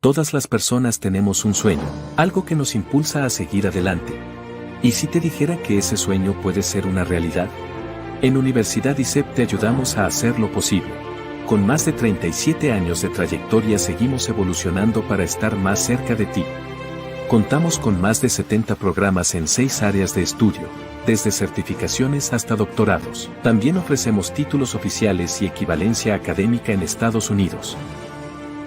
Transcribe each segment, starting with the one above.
Todas las personas tenemos un sueño, algo que nos impulsa a seguir adelante. ¿Y si te dijera que ese sueño puede ser una realidad? En Universidad ISEP te ayudamos a hacerlo posible. Con más de 37 años de trayectoria seguimos evolucionando para estar más cerca de ti. Contamos con más de 70 programas en 6 áreas de estudio, desde certificaciones hasta doctorados. También ofrecemos títulos oficiales y equivalencia académica en Estados Unidos.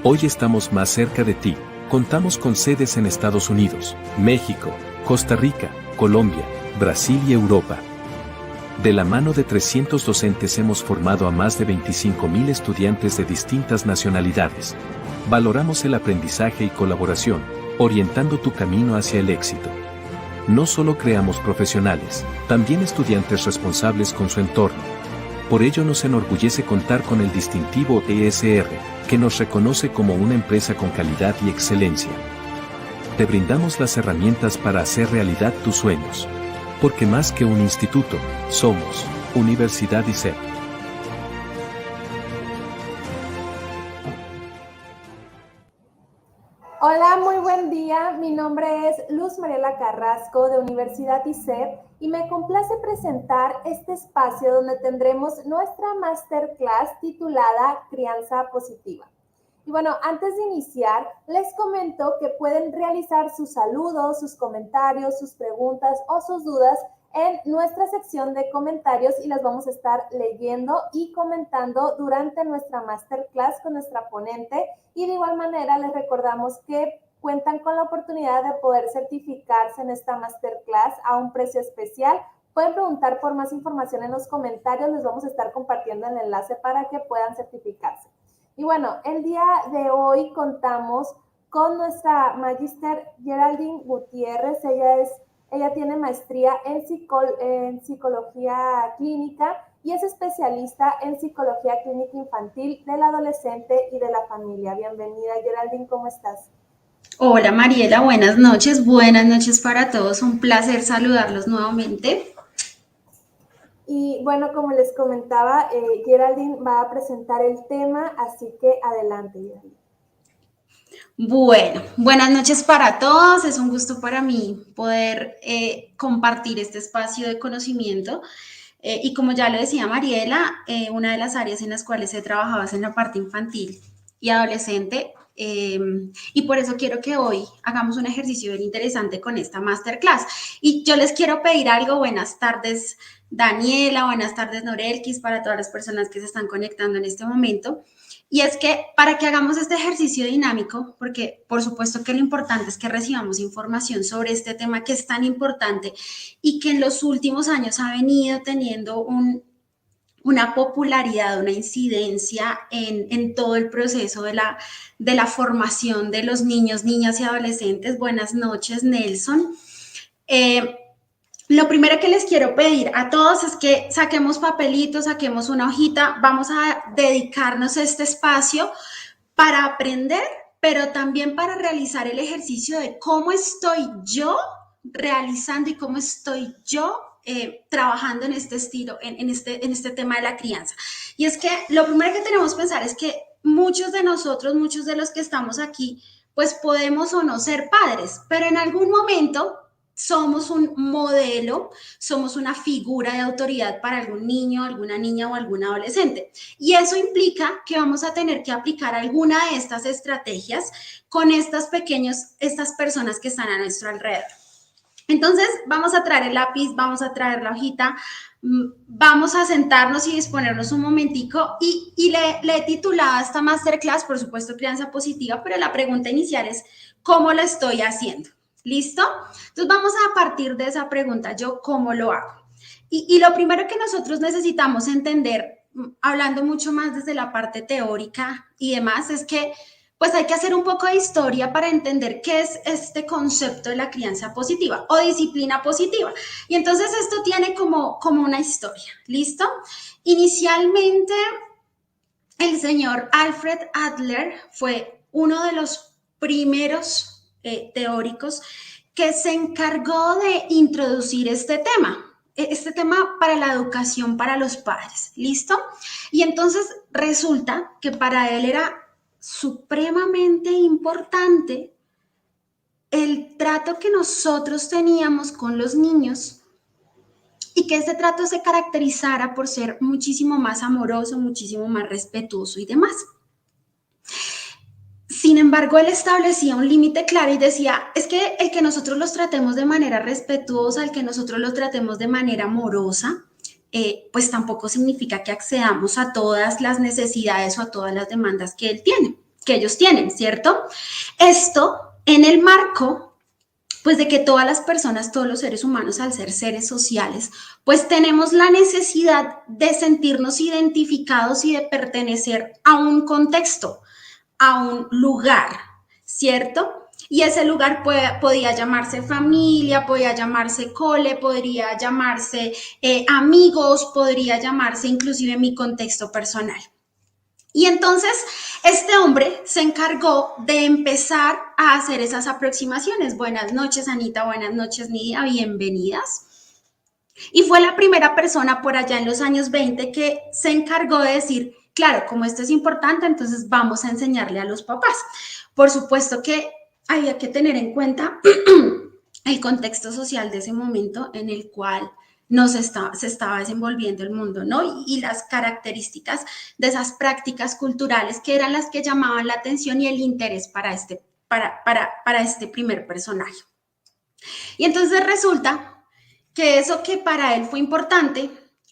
Hoy estamos más cerca de ti. Contamos con sedes en Estados Unidos, México, Costa Rica, Colombia, Brasil y Europa. De la mano de 300 docentes hemos formado a más de 25,000 estudiantes de distintas nacionalidades. Valoramos el aprendizaje y colaboración, orientando tu camino hacia el éxito. No solo creamos profesionales, también estudiantes responsables con su entorno. Por ello nos enorgullece contar con el distintivo ESR, que nos reconoce como una empresa con calidad y excelencia. Te brindamos las herramientas para hacer realidad tus sueños. Porque más que un instituto, somos Universidad ISEP. Hola, muy buen día. Mi nombre es Luz Mariela Carrasco de Universidad ISEP y me complace presentar este espacio donde tendremos nuestra masterclass titulada Crianza Positiva. Y bueno, antes de iniciar, les comento que pueden realizar sus saludos, sus comentarios, sus preguntas o sus dudas en nuestra sección de comentarios y las vamos a estar leyendo y comentando durante nuestra masterclass con nuestra ponente. Y de igual manera les recordamos que cuentan con la oportunidad de poder certificarse en esta masterclass a un precio especial. Pueden preguntar por más información en los comentarios, les vamos a estar compartiendo el enlace para que puedan certificarse. Y bueno, el día de hoy contamos con nuestra Magister Geraldine Gutiérrez. Ella tiene maestría en psicología clínica y es especialista en psicología clínica infantil del adolescente y de la familia. Bienvenida, Geraldine, ¿cómo estás? Hola Mariela, buenas noches para todos, un placer saludarlos nuevamente. Y bueno, como les comentaba, Geraldine va a presentar el tema, así que adelante, Geraldine. Bueno, buenas noches para todos, es un gusto para mí poder compartir este espacio de conocimiento. Y como ya lo decía Mariela, una de las áreas en las cuales he trabajado es en la parte infantil y adolescente. Y por eso quiero que hoy hagamos un ejercicio bien interesante con esta masterclass. Y yo les quiero pedir algo. Buenas tardes, Daniela, buenas tardes, Norelkis, para todas las personas que se están conectando en este momento. Y es que para que hagamos este ejercicio dinámico, porque por supuesto que lo importante es que recibamos información sobre este tema que es tan importante y que en los últimos años ha venido teniendo una popularidad, una incidencia en todo el proceso de la formación de los niños, niñas y adolescentes. Buenas noches, Nelson. Lo primero que les quiero pedir a todos es que saquemos papelitos, saquemos una hojita, vamos a dedicarnos a este espacio para aprender, pero también para realizar el ejercicio de cómo estoy yo realizando y cómo estoy yo trabajando en este estilo, en este tema de la crianza. Y es que lo primero que tenemos que pensar es que muchos de nosotros, muchos de los que estamos aquí, pues podemos o no ser padres, pero en algún momento somos un modelo, somos una figura de autoridad para algún niño, alguna niña o algún adolescente. Y eso implica que vamos a tener que aplicar alguna de estas estrategias con estas personas que están a nuestro alrededor. Entonces, vamos a traer el lápiz, vamos a traer la hojita, vamos a sentarnos y disponernos un momentico y le he titulado a esta masterclass, por supuesto, crianza positiva, pero la pregunta inicial es, ¿cómo lo estoy haciendo? ¿Listo? Entonces vamos a partir de esa pregunta, ¿yo cómo lo hago? Y lo primero que nosotros necesitamos entender, hablando mucho más desde la parte teórica y demás, es que pues hay que hacer un poco de historia para entender qué es este concepto de la crianza positiva o disciplina positiva. Y entonces esto tiene como una historia, ¿listo? Inicialmente, el señor Alfred Adler fue uno de los primeros teóricos que se encargó de introducir este tema para la educación para los padres, ¿listo? Y entonces resulta que para él era supremamente importante el trato que nosotros teníamos con los niños y que ese trato se caracterizara por ser muchísimo más amoroso, muchísimo más respetuoso y demás. Sin embargo, él establecía un límite claro y decía, es que el que nosotros los tratemos de manera respetuosa, el que nosotros los tratemos de manera amorosa, pues tampoco significa que accedamos a todas las necesidades o a todas las demandas que él tiene, que ellos tienen, ¿cierto? Esto en el marco, pues de que todas las personas, todos los seres humanos, al ser seres sociales, pues tenemos la necesidad de sentirnos identificados y de pertenecer a un contexto, a un lugar, ¿cierto? Y ese lugar podía llamarse familia, podía llamarse cole, podría llamarse amigos, podría llamarse inclusive mi contexto personal. Y entonces este hombre se encargó de empezar a hacer esas aproximaciones. Buenas noches, Anita, buenas noches, Nidia, bienvenidas. Y fue la primera persona por allá en los años 20 que se encargó de decir, claro, como esto es importante, entonces vamos a enseñarle a los papás. Por supuesto que había que tener en cuenta el contexto social de ese momento en el cual se estaba desenvolviendo el mundo, ¿no? Y las características de esas prácticas culturales que eran las que llamaban la atención y el interés para este primer personaje. Y entonces resulta que eso que para él fue importante,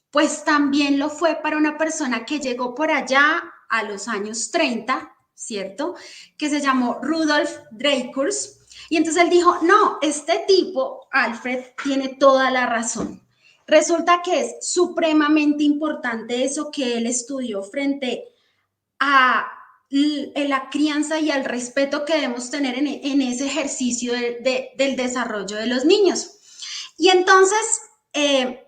pues también lo fue para una persona que llegó por allá a los años 30, ¿cierto? Que se llamó Rudolf Dreikurs. Y entonces él dijo, no, este tipo, Alfred, tiene toda la razón. Resulta que es supremamente importante eso que él estudió frente a la crianza y al respeto que debemos tener en ese ejercicio del desarrollo de los niños. Y entonces, él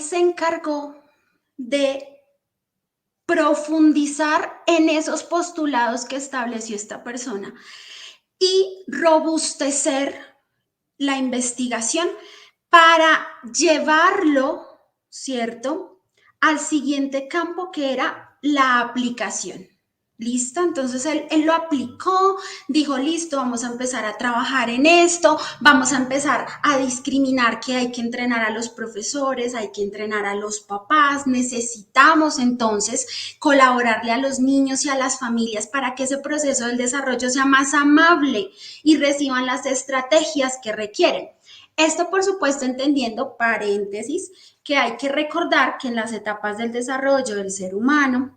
se encargó de profundizar en esos postulados que estableció esta persona y robustecer la investigación para llevarlo, ¿cierto?, al siguiente campo que era la aplicación. ¿Listo? Entonces él lo aplicó, dijo, listo, vamos a empezar a trabajar en esto, vamos a empezar a discriminar que hay que entrenar a los profesores, hay que entrenar a los papás, necesitamos entonces colaborarle a los niños y a las familias para que ese proceso del desarrollo sea más amable y reciban las estrategias que requieren. Esto, por supuesto, entendiendo, paréntesis, que hay que recordar que en las etapas del desarrollo del ser humano,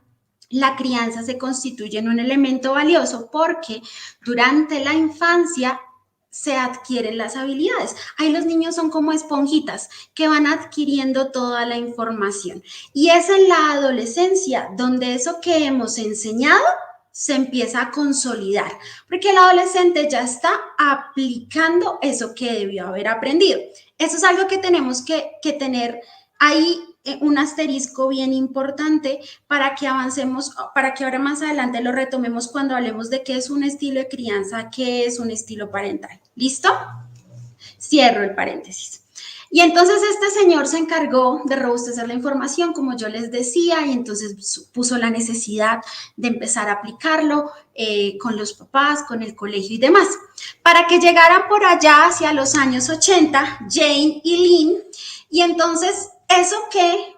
la crianza se constituye en un elemento valioso porque durante la infancia se adquieren las habilidades. Ahí los niños son como esponjitas que van adquiriendo toda la información. Y es en la adolescencia donde eso que hemos enseñado se empieza a consolidar, porque el adolescente ya está aplicando eso que debió haber aprendido. Eso es algo que tenemos que tener ahí un asterisco bien importante para que avancemos, para que ahora más adelante lo retomemos cuando hablemos de qué es un estilo de crianza, qué es un estilo parental. ¿Listo? Cierro el paréntesis. Y entonces este señor se encargó de robustecer la información, como yo les decía, y entonces puso la necesidad de empezar a aplicarlo con los papás, con el colegio y demás. Para que llegaran por allá hacia los años 80, Jane y Lynn, y entonces eso que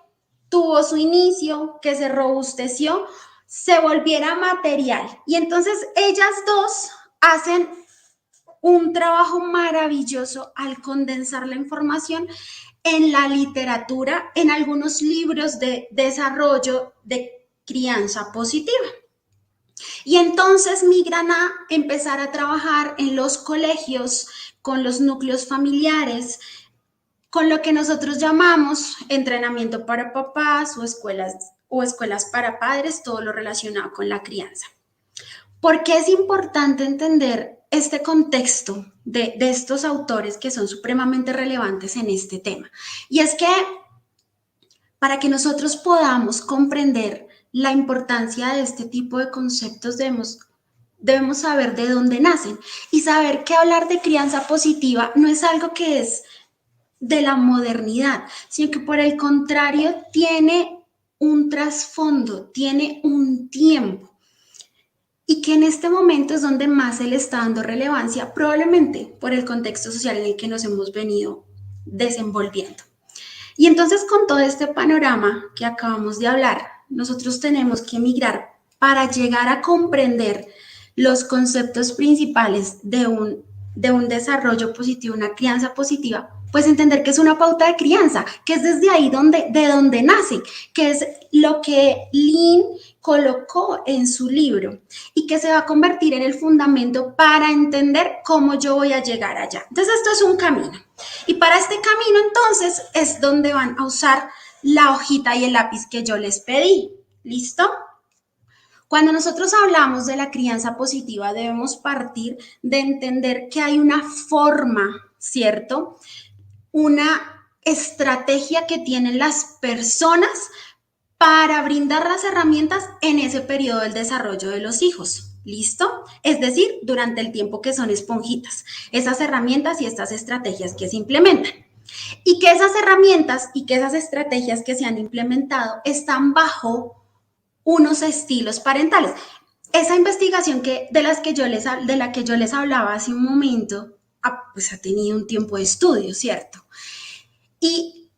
tuvo su inicio, que se robusteció, se volviera material. Y entonces ellas dos hacen un trabajo maravilloso al condensar la información en la literatura, en algunos libros de desarrollo de crianza positiva. Y entonces migran a empezar a trabajar en los colegios, con los núcleos familiares, con lo que nosotros llamamos entrenamiento para papás o escuelas para padres, todo lo relacionado con la crianza. ¿Por qué es importante entender este contexto de estos autores que son supremamente relevantes en este tema? Y es que para que nosotros podamos comprender la importancia de este tipo de conceptos debemos saber de dónde nacen y saber que hablar de crianza positiva no es algo que es de la modernidad, sino que por el contrario tiene un trasfondo, tiene un tiempo. y que en este momento es donde más se le está dando relevancia, probablemente por el contexto social en el que nos hemos venido desenvolviendo. Y entonces con todo este panorama que acabamos de hablar, nosotros tenemos que migrar para llegar a comprender los conceptos principales de un desarrollo positivo, una crianza positiva, pues entender que es una pauta de crianza, que es desde ahí de donde nace, que es lo que Lynn colocó en su libro y que se va a convertir en el fundamento para entender cómo yo voy a llegar allá. Entonces esto es un camino. Y para este camino entonces es donde van a usar la hojita y el lápiz que yo les pedí. ¿Listo? Cuando nosotros hablamos de la crianza positiva, debemos partir de entender que hay una forma, ¿cierto? Una estrategia que tienen las personas para brindar las herramientas en ese periodo del desarrollo de los hijos. ¿Listo? Es decir, durante el tiempo que son esponjitas, esas herramientas y estas estrategias que se implementan. Y que esas herramientas y que esas estrategias que se han implementado están bajo unos estilos parentales. Esa investigación de la que yo les hablaba hace un momento, pues ha tenido un tiempo de estudio, ¿cierto? Y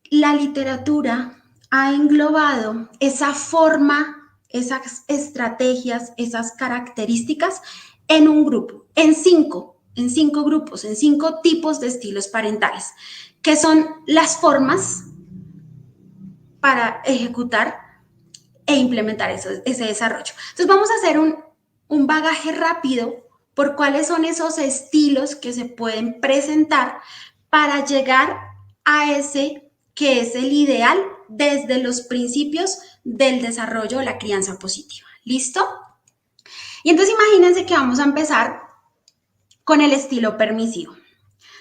la literatura ha englobado esa forma, esas estrategias, esas características en un grupo, en cinco grupos, en 5 tipos de estilos parentales, que son las formas para ejecutar e implementar ese desarrollo. Entonces vamos a hacer un bagaje rápido por cuáles son esos estilos que se pueden presentar para llegar a ese que es el ideal desde los principios del desarrollo de la crianza positiva. ¿Listo? Y entonces imagínense que vamos a empezar con el estilo permisivo.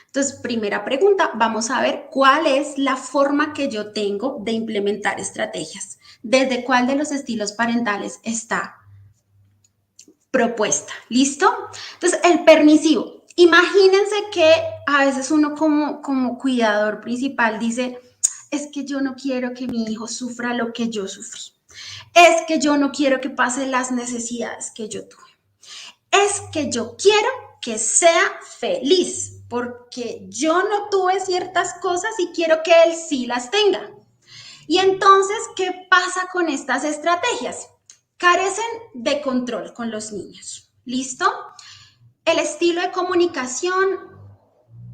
Entonces, primera pregunta, vamos a ver cuál es la forma que yo tengo de implementar estrategias. ¿Desde cuál de los estilos parentales está propuesta? ¿Listo? Entonces, el permisivo. Imagínense que a veces uno como cuidador principal dice, es que yo no quiero que mi hijo sufra lo que yo sufrí. Es que yo no quiero que pase las necesidades que yo tuve. Es que yo quiero que sea feliz porque yo no tuve ciertas cosas y quiero que él sí las tenga. Y entonces, ¿qué pasa con estas estrategias? Carecen de control con los niños. ¿Listo? El estilo de comunicación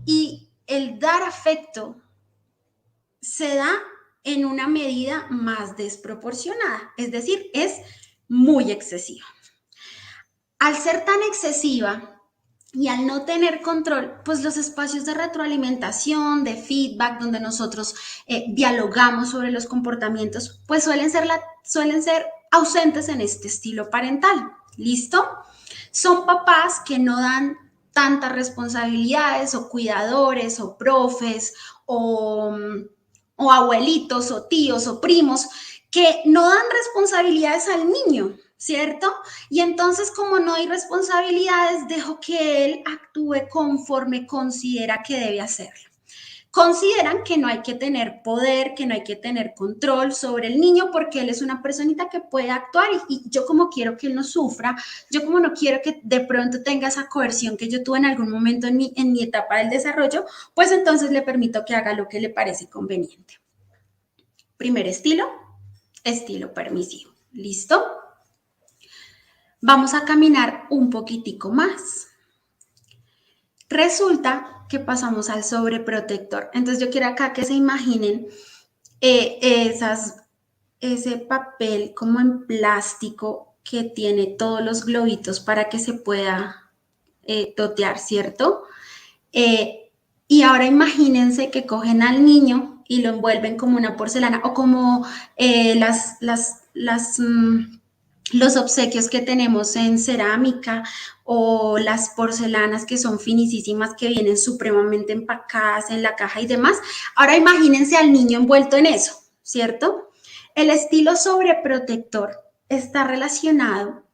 y el dar afecto se da en una medida más desproporcionada, es decir, es muy excesiva. Al ser tan excesiva y al no tener control, pues los espacios de retroalimentación, de feedback, donde nosotros dialogamos sobre los comportamientos, pues suelen ser ausentes en este estilo parental. ¿Listo? Son papás que no dan tantas responsabilidades o cuidadores o profes o abuelitos o tíos o primos que no dan responsabilidades al niño, ¿cierto? Y entonces, como no hay responsabilidades, dejo que él actúe conforme considera que debe hacerlo. Consideran que no hay que tener poder, que no hay que tener control sobre el niño porque él es una personita que puede actuar y yo como quiero que él no sufra, yo como no quiero que de pronto tenga esa coerción que yo tuve en algún momento en mi etapa del desarrollo, pues entonces le permito que haga lo que le parece conveniente. Primer estilo permisivo. ¿Listo? Vamos a caminar un poquitico más. Resulta que pasamos al sobreprotector. Entonces yo quiero acá que se imaginen ese papel como en plástico que tiene todos los globitos para que se pueda totear, ¿cierto? Y ahora imagínense que cogen al niño y lo envuelven como una porcelana o como los obsequios que tenemos en cerámica o las porcelanas que son finísimas, que vienen supremamente empacadas en la caja y demás. Ahora imagínense al niño envuelto en eso, ¿cierto? El estilo sobreprotector está relacionado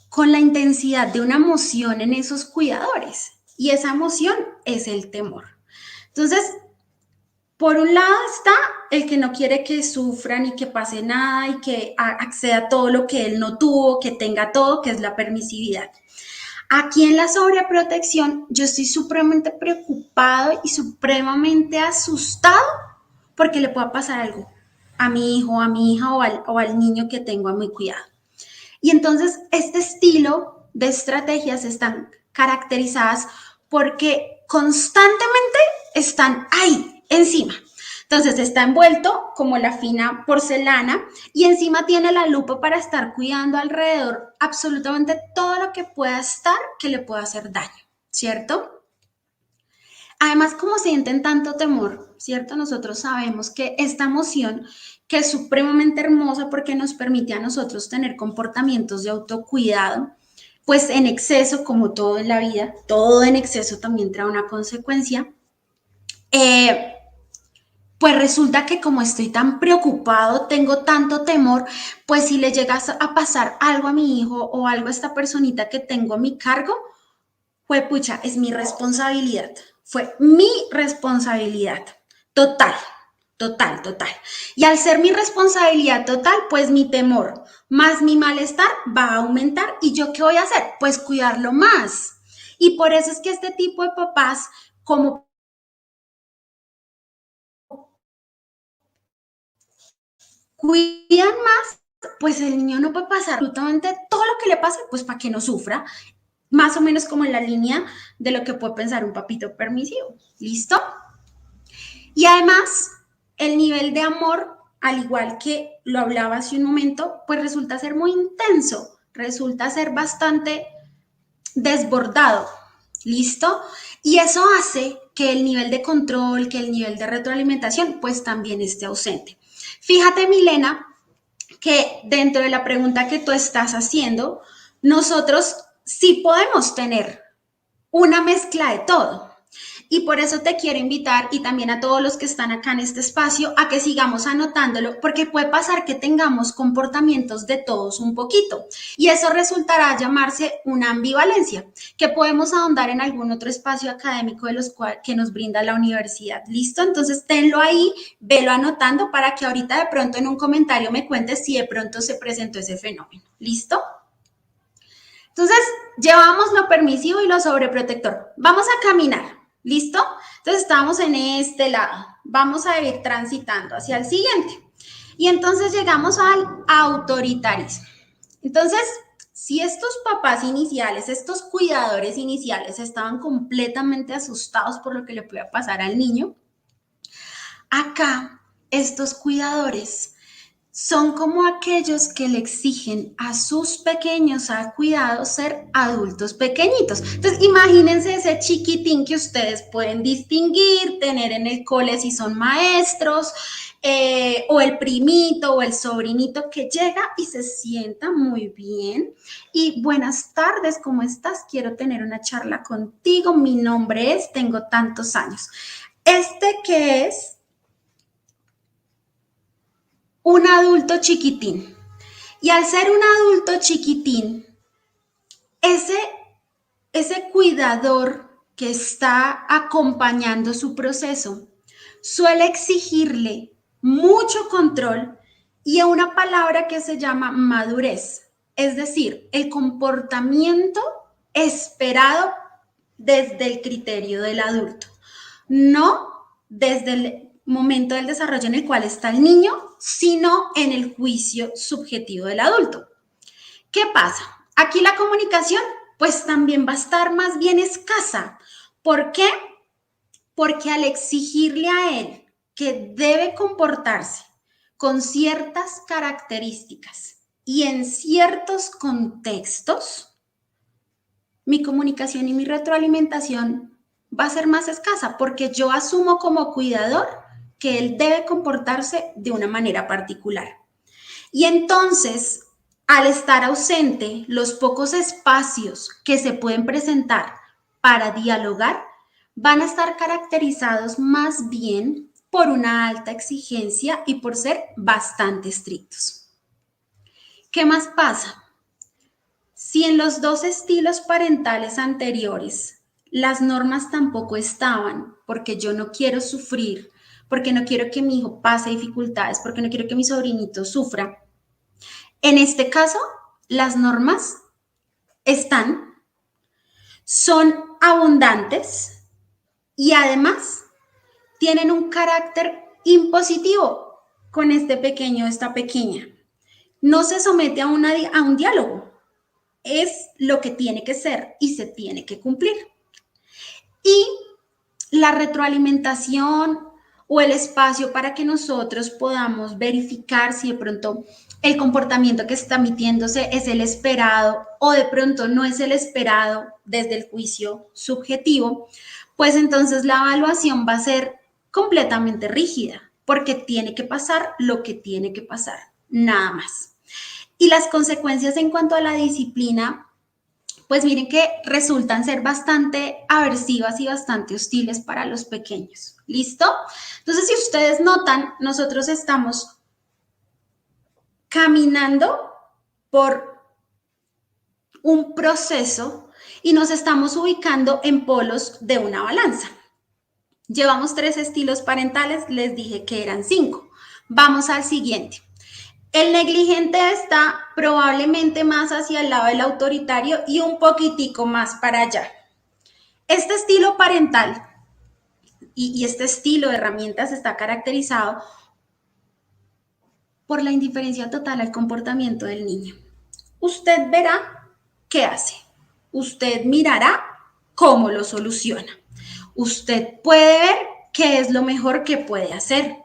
con la intensidad de una emoción en esos cuidadores y esa emoción es el temor. Entonces, Por un lado está el que no quiere que sufran y que pase nada y que acceda a todo lo que él no tuvo, que tenga todo, que es la permisividad. Aquí en la sobreprotección yo estoy supremamente preocupado y supremamente asustado porque le pueda pasar algo a mi hijo, a mi hija o al niño que tengo a mi cuidado. Y entonces este estilo de estrategias están caracterizadas porque constantemente están ahí, encima. Entonces está envuelto como la fina porcelana y encima tiene la lupa para estar cuidando alrededor absolutamente todo lo que pueda estar que le pueda hacer daño, ¿cierto? Además, como sienten tanto temor, ¿cierto? Nosotros sabemos que esta emoción, que es supremamente hermosa porque nos permite a nosotros tener comportamientos de autocuidado, pues en exceso, como todo en la vida, todo en exceso también trae una consecuencia. Eh, pues resulta que como estoy tan preocupado, tengo tanto temor, pues si le llegas a pasar algo a mi hijo o algo a esta personita que tengo a mi cargo, fue pucha, es mi responsabilidad. Fue mi responsabilidad. Total, total, total. Y al ser mi responsabilidad total, pues mi temor más mi malestar va a aumentar. ¿Y yo qué voy a hacer? Pues cuidarlo más. Y por eso es que este tipo de papás, como cuidan más, pues el niño no puede pasar absolutamente todo lo que le pase, pues para que no sufra. Más o menos como en la línea de lo que puede pensar un papito permisivo. ¿Listo? Y además, el nivel de amor, al igual que lo hablaba hace un momento, pues resulta ser muy intenso, resulta ser bastante desbordado. ¿Listo? Y eso hace que el nivel de control, que el nivel de retroalimentación, pues también esté ausente. Fíjate, Milena, que dentro de la pregunta que tú estás haciendo, nosotros sí podemos tener una mezcla de todo. Y por eso te quiero invitar y también a todos los que están acá en este espacio a que sigamos anotándolo, porque puede pasar que tengamos comportamientos de todos un poquito. Y eso resultará llamarse una ambivalencia, que podemos ahondar en algún otro espacio académico de los que nos brinda la universidad. ¿Listo? Entonces tenlo ahí, velo anotando para que ahorita de pronto en un comentario me cuentes si de pronto se presentó ese fenómeno. ¿Listo? Entonces, llevamos lo permisivo y lo sobreprotector. Vamos a caminar, ¿listo? Entonces, estamos en este lado. Vamos a ir transitando hacia el siguiente. Y entonces llegamos al autoritarismo. Entonces, si estos papás iniciales, estos cuidadores iniciales estaban completamente asustados por lo que le podía pasar al niño, acá estos cuidadores son como aquellos que le exigen a sus pequeños a cuidado ser adultos pequeñitos. Entonces, imagínense ese chiquitín que ustedes pueden distinguir, tener en el cole si son maestros, o el primito o el sobrinito que llega y se sienta muy bien. Y buenas tardes, ¿cómo estás? Quiero tener una charla contigo. Mi nombre es, tengo tantos años. Este que es un adulto chiquitín. Y al ser un adulto chiquitín, ese, ese cuidador que está acompañando su proceso suele exigirle mucho control y una palabra que se llama madurez, es decir, el comportamiento esperado desde el criterio del adulto, no desde el momento del desarrollo en el cual está el niño, sino en el juicio subjetivo del adulto. ¿Qué pasa? Aquí la comunicación pues también va a estar más bien escasa. ¿Por qué? Porque al exigirle a él que debe comportarse con ciertas características y en ciertos contextos, mi comunicación y mi retroalimentación va a ser más escasa porque yo asumo como cuidador que él debe comportarse de una manera particular. Y entonces, al estar ausente, los pocos espacios que se pueden presentar para dialogar van a estar caracterizados más bien por una alta exigencia y por ser bastante estrictos. ¿Qué más pasa? Si en los dos estilos parentales anteriores las normas tampoco estaban, porque yo no quiero sufrir, porque no quiero que mi hijo pase dificultades, porque no quiero que mi sobrinito sufra. En este caso, las normas son abundantes y además tienen un carácter impositivo con este pequeño, esta pequeña. No se somete a un diálogo, es lo que tiene que ser y se tiene que cumplir. Y la retroalimentación o el espacio para que nosotros podamos verificar si de pronto el comportamiento que está emitiéndose es el esperado o de pronto no es el esperado desde el juicio subjetivo, pues entonces la evaluación va a ser completamente rígida, porque tiene que pasar lo que tiene que pasar, nada más. Y las consecuencias en cuanto a la disciplina, pues miren que resultan ser bastante aversivas y bastante hostiles para los pequeños. ¿Listo? Entonces, si ustedes notan, nosotros estamos caminando por un proceso y nos estamos ubicando en polos de una balanza. Llevamos 3 estilos parentales, les dije que eran 5. Vamos al siguiente. El negligente está probablemente más hacia el lado del autoritario y un poquitico más para allá. Este estilo parental y este estilo de herramientas está caracterizado por la indiferencia total al comportamiento del niño. Usted verá qué hace. Usted mirará cómo lo soluciona. Usted puede ver qué es lo mejor que puede hacer.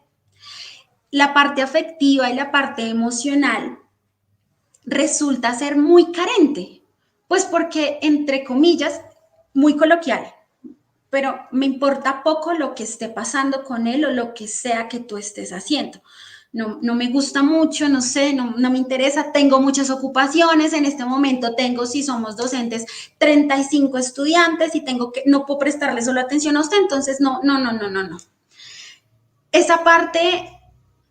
La parte afectiva y la parte emocional resulta ser muy carente, pues porque, entre comillas, muy coloquial, pero me importa poco lo que esté pasando con él o lo que sea que tú estés haciendo. No me gusta mucho, no sé, no me interesa, tengo muchas ocupaciones, en este momento tengo, si somos docentes, 35 estudiantes y no puedo prestarle solo atención a usted, entonces no. Esa parte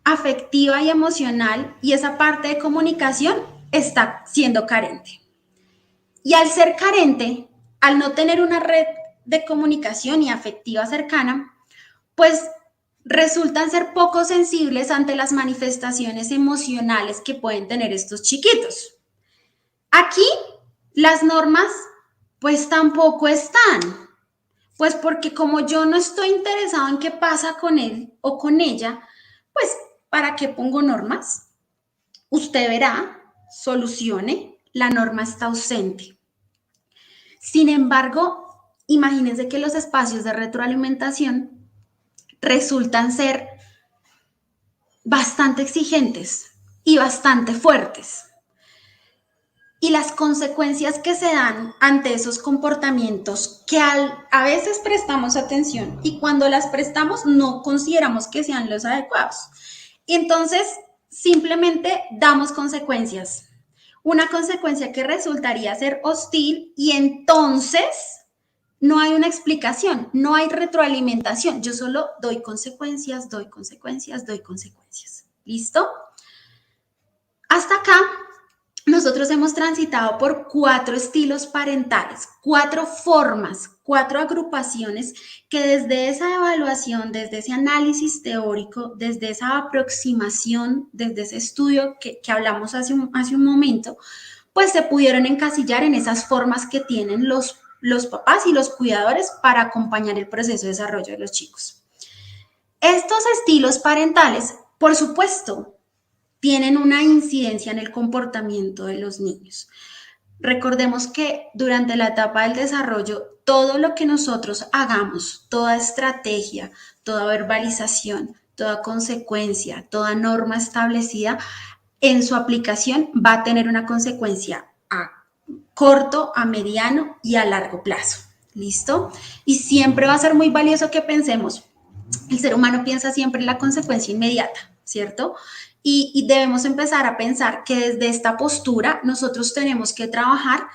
afectiva y emocional y esa parte de comunicación está siendo carente. Y al ser carente, al no tener una red de comunicación y afectiva cercana, pues resultan ser poco sensibles ante las manifestaciones emocionales que pueden tener estos chiquitos. Aquí las normas pues tampoco están, pues porque como yo no estoy interesado en qué pasa con él o con ella, pues ¿para qué pongo normas? Usted verá, solucione, la norma está ausente. Sin embargo, imagínense que los espacios de retroalimentación resultan ser bastante exigentes y bastante fuertes. Y las consecuencias que se dan ante esos comportamientos que a veces prestamos atención y cuando las prestamos no consideramos que sean los adecuados. Y entonces simplemente damos consecuencias. Una consecuencia que resultaría ser hostil y entonces no hay una explicación, no hay retroalimentación. Yo solo doy consecuencias. ¿Listo? Hasta acá, nosotros hemos transitado por 4 estilos parentales, 4 formas, 4 agrupaciones que desde esa evaluación, desde ese análisis teórico, desde esa aproximación, desde ese estudio que hablamos hace un momento, pues se pudieron encasillar en esas formas que tienen los papás y los cuidadores para acompañar el proceso de desarrollo de los chicos. Estos estilos parentales, por supuesto, tienen una incidencia en el comportamiento de los niños. Recordemos que durante la etapa del desarrollo, todo lo que nosotros hagamos, toda estrategia, toda verbalización, toda consecuencia, toda norma establecida, en su aplicación va a tener una consecuencia a corto, a mediano y a largo plazo. ¿Listo? Y siempre va a ser muy valioso que pensemos. El ser humano piensa siempre en la consecuencia inmediata, ¿cierto? Y debemos empezar a pensar que desde esta postura nosotros tenemos que trabajar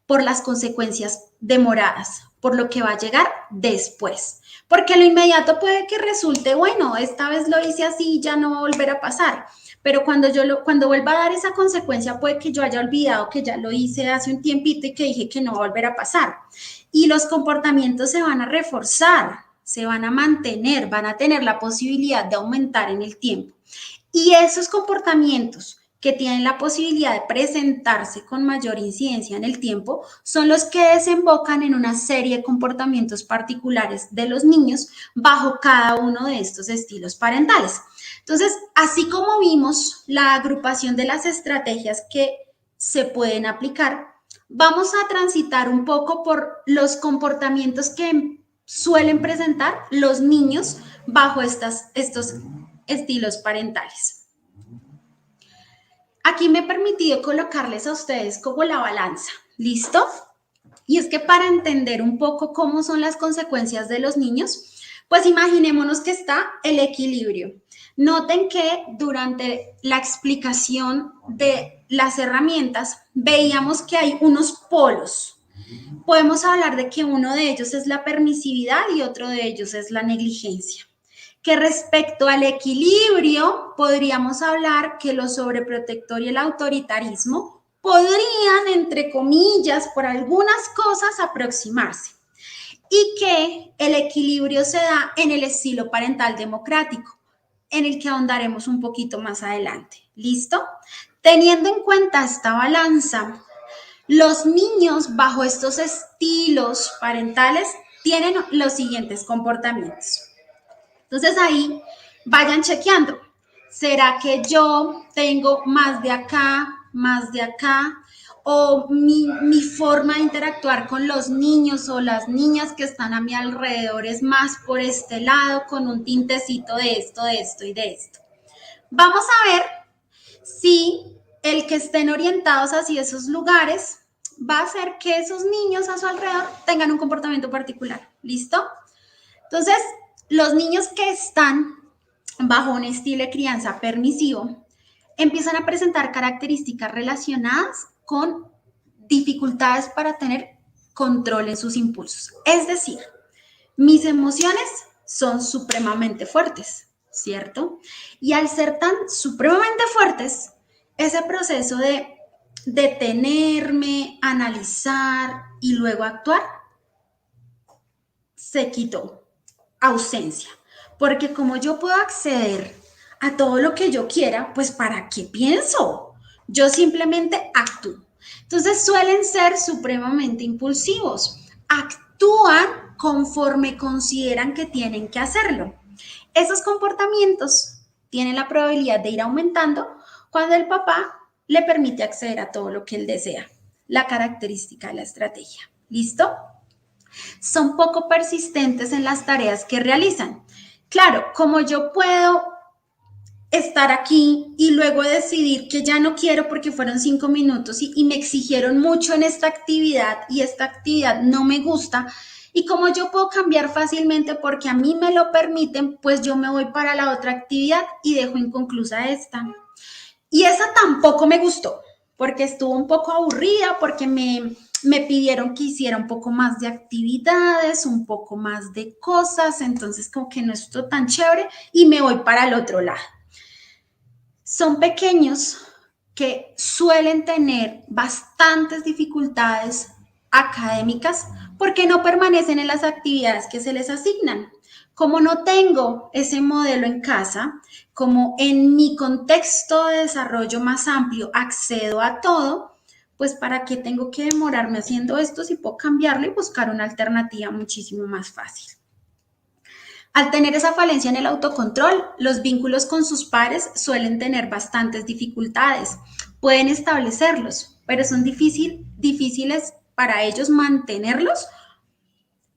por las consecuencias demoradas, por lo que va a llegar después. Porque lo inmediato puede que resulte, bueno, esta vez lo hice así, ya no va a volver a pasar. Pero cuando vuelva a dar esa consecuencia, puede que yo haya olvidado que ya lo hice hace un tiempito y que dije que no va a volver a pasar. Y los comportamientos se van a reforzar, se van a mantener, van a tener la posibilidad de aumentar en el tiempo. Y esos comportamientos que tienen la posibilidad de presentarse con mayor incidencia en el tiempo son los que desembocan en una serie de comportamientos particulares de los niños bajo cada uno de estos estilos parentales. Entonces, así como vimos la agrupación de las estrategias que se pueden aplicar, vamos a transitar un poco por los comportamientos que suelen presentar los niños bajo estos estilos parentales. Aquí me he permitido colocarles a ustedes como la balanza, ¿listo? Y es que para entender un poco cómo son las consecuencias de los niños, pues imaginémonos que está el equilibrio. Noten que durante la explicación de las herramientas veíamos que hay unos polos. Podemos hablar de que uno de ellos es la permisividad y otro de ellos es la negligencia. Que respecto al equilibrio, podríamos hablar que lo sobreprotector y el autoritarismo podrían, entre comillas, por algunas cosas aproximarse. Y que el equilibrio se da en el estilo parental democrático, en el que ahondaremos un poquito más adelante. ¿Listo? Teniendo en cuenta esta balanza, los niños bajo estos estilos parentales tienen los siguientes comportamientos. Entonces ahí vayan chequeando. ¿Será que yo tengo más de acá, más de acá? O mi forma de interactuar con los niños o las niñas que están a mi alrededor es más por este lado, con un tintecito de esto y de esto. Vamos a ver si el que estén orientados hacia esos lugares va a hacer que esos niños a su alrededor tengan un comportamiento particular. ¿Listo? Entonces, los niños que están bajo un estilo de crianza permisivo empiezan a presentar características relacionadas con dificultades para tener control en sus impulsos. Es decir, mis emociones son supremamente fuertes, ¿cierto? Y al ser tan supremamente fuertes, ese proceso de detenerme, analizar y luego actuar se quitó. Ausencia, porque como yo puedo acceder a todo lo que yo quiera, pues ¿para qué pienso? Yo simplemente actúo. Entonces suelen ser supremamente impulsivos, actúan conforme consideran que tienen que hacerlo. Esos comportamientos tienen la probabilidad de ir aumentando cuando el papá le permite acceder a todo lo que él desea, la característica de la estrategia. ¿Listo? Son poco persistentes en las tareas que realizan. Claro, como yo puedo estar aquí y luego decidir que ya no quiero porque fueron 5 minutos y me exigieron mucho en esta actividad y esta actividad no me gusta, y como yo puedo cambiar fácilmente porque a mí me lo permiten, pues yo me voy para la otra actividad y dejo inconclusa esta. Y esa tampoco me gustó porque estuvo un poco aburrida, porque me pidieron que hiciera un poco más de actividades, un poco más de cosas, entonces como que no estuvo tan chévere y me voy para el otro lado. Son pequeños que suelen tener bastantes dificultades académicas porque no permanecen en las actividades que se les asignan. Como no tengo ese modelo en casa, como en mi contexto de desarrollo más amplio accedo a todo, pues ¿para qué tengo que demorarme haciendo esto si puedo cambiarlo y buscar una alternativa muchísimo más fácil? Al tener esa falencia en el autocontrol, los vínculos con sus pares suelen tener bastantes dificultades. Pueden establecerlos, pero son difíciles para ellos mantenerlos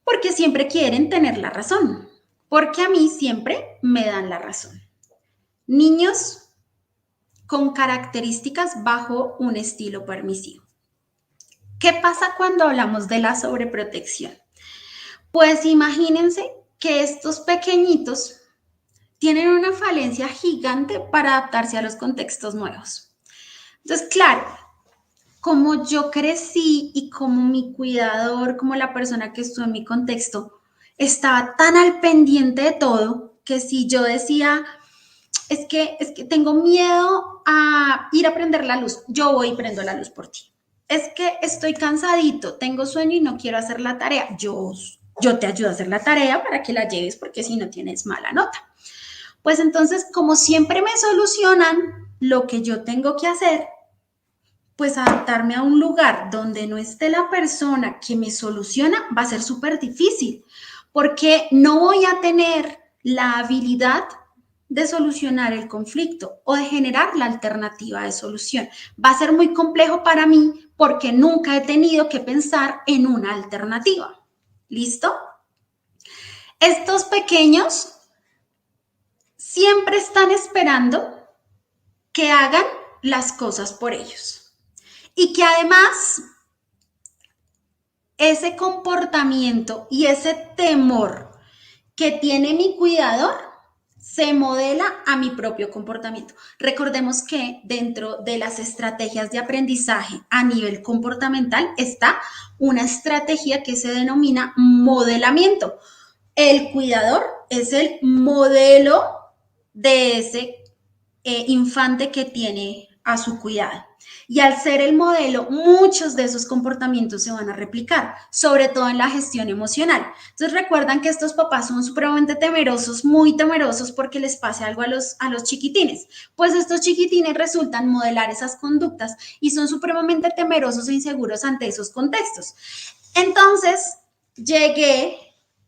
porque siempre quieren tener la razón, porque a mí siempre me dan la razón. Niños con características bajo un estilo permisivo. ¿Qué pasa cuando hablamos de la sobreprotección? Pues imagínense que estos pequeñitos tienen una falencia gigante para adaptarse a los contextos nuevos. Entonces, claro, como yo crecí y como mi cuidador, como la persona que estuvo en mi contexto, estaba tan al pendiente de todo que si yo decía, es que tengo miedo a ir a prender la luz, yo voy y prendo la luz por ti. Es que estoy cansadito, tengo sueño y no quiero hacer la tarea, yo yo te ayudo a hacer la tarea para que la lleves porque si no tienes mala nota. Pues entonces, como siempre me solucionan lo que yo tengo que hacer, pues adaptarme a un lugar donde no esté la persona que me soluciona va a ser súper difícil, porque no voy a tener la habilidad de solucionar el conflicto o de generar la alternativa de solución. Va a ser muy complejo para mí porque nunca he tenido que pensar en una alternativa. ¿Listo? Estos pequeños siempre están esperando que hagan las cosas por ellos y que además ese comportamiento y ese temor que tiene mi cuidador se modela a mi propio comportamiento. Recordemos que dentro de las estrategias de aprendizaje a nivel comportamental está una estrategia que se denomina modelamiento. El cuidador es el modelo de ese infante que tiene a su cuidado. Y al ser el modelo, muchos de esos comportamientos se van a replicar, sobre todo en la gestión emocional. Entonces recuerdan que estos papás son supremamente temerosos, muy temerosos porque les pase algo a los chiquitines. Pues estos chiquitines resultan modelar esas conductas y son supremamente temerosos e inseguros ante esos contextos. Entonces llegué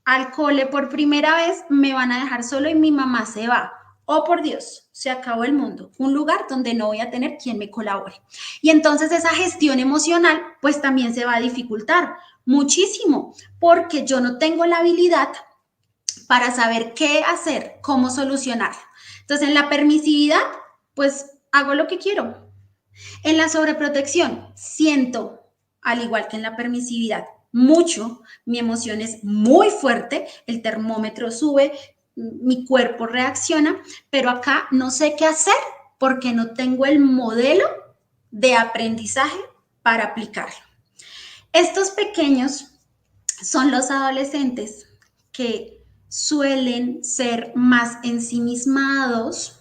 al cole por primera vez, me van a dejar solo y mi mamá se va. Oh, por Dios, se acabó el mundo, un lugar donde no voy a tener quien me colabore. Y entonces esa gestión emocional, pues también se va a dificultar muchísimo, porque yo no tengo la habilidad para saber qué hacer, cómo solucionar. Entonces, en la permisividad, pues hago lo que quiero. En la sobreprotección, siento, al igual que en la permisividad, mucho, mi emoción es muy fuerte, el termómetro sube, mi cuerpo reacciona, pero acá no sé qué hacer porque no tengo el modelo de aprendizaje para aplicarlo. Estos pequeños son los adolescentes que suelen ser más ensimismados,